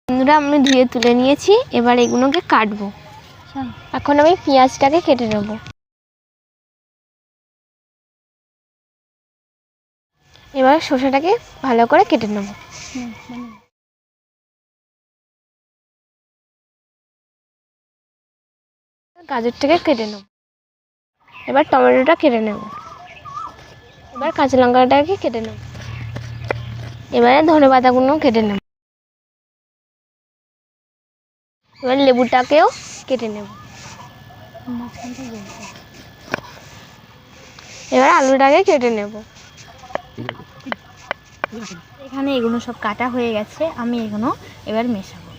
বন্ধুরা আমি ধুয়ে তুলে নিয়েছি, এবার এগুলোকে কাটবো। এখন আমি পেঁয়াজটাকে কেটে নেব। এবার শসাটাকে ভালো করে কেটে নেব। গাজরটাকে কেটে নেব। এবার টমেটোটা কেটে নেব। এবার কাঁচা লঙ্কাটাকে কেটে নেব। এবারে ধনেপাতাগুলো কেটে নেব। এবার লেবুটাকেও কেটে নেব। এবার আলুটাকে কেটে নেব। এখানে এগুলো সব কাটা হয়ে গেছে, আমি এগুলো এবার মেশাবো।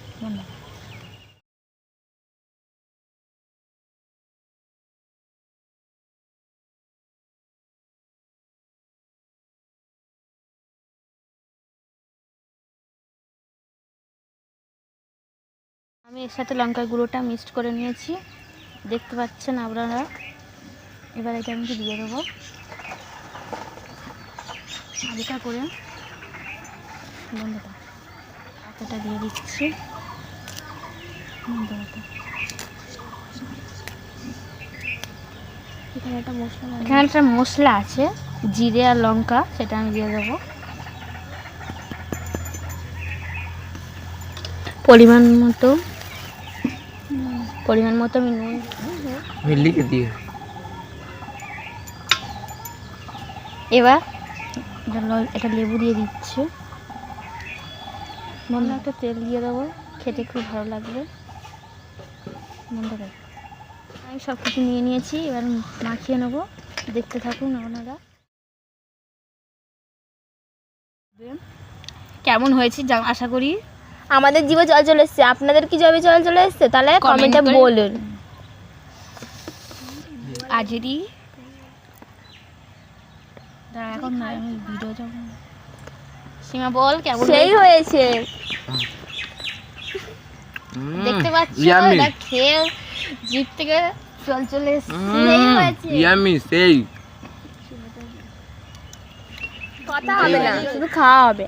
আমি এর সাথে লঙ্কার গুঁড়োটা মিক্সড করে নিয়েছি, দেখতে পাচ্ছেন আপনারা। এবার এটা আমি দিয়ে দেবো হালকা করে। বন্ধুটা আটাটা দিয়ে দিচ্ছি। এখানে একটা মশলা আছে, জিরে আর লঙ্কা, সেটা আমি দিয়ে দেবো। পরিমাণ মতো আমি নুন লিখে দিয়ে। এবার এটা লেবু দিয়ে দিচ্ছি। বন্ধু একটা তেল দিয়ে দেবো, খেতে খুব ভালো লাগবে। বন্ধুরা আমি সব কিছু নিয়ে নিয়েছি, এবার মাখিয়ে নেবো, দেখতে থাকুন আপনারা। কেমন হয়েছে আশা করি। আমাদের জিভে জল চলে এসছে, আপনাদের কি জিভে জল চলে এসছে? তাহলে কমেন্টে বলুন। আজেরই এখন আমি ভিডিও যাবো। সীমা বল কেমন সেই হয়েছে, দেখতে পাচ্ছি খেয়ে জিভ থেকে জল চলে এসছে। সেই হয়েছে, ইয়ামি সেই কথা হবে না, শুধু খাওয়া হবে।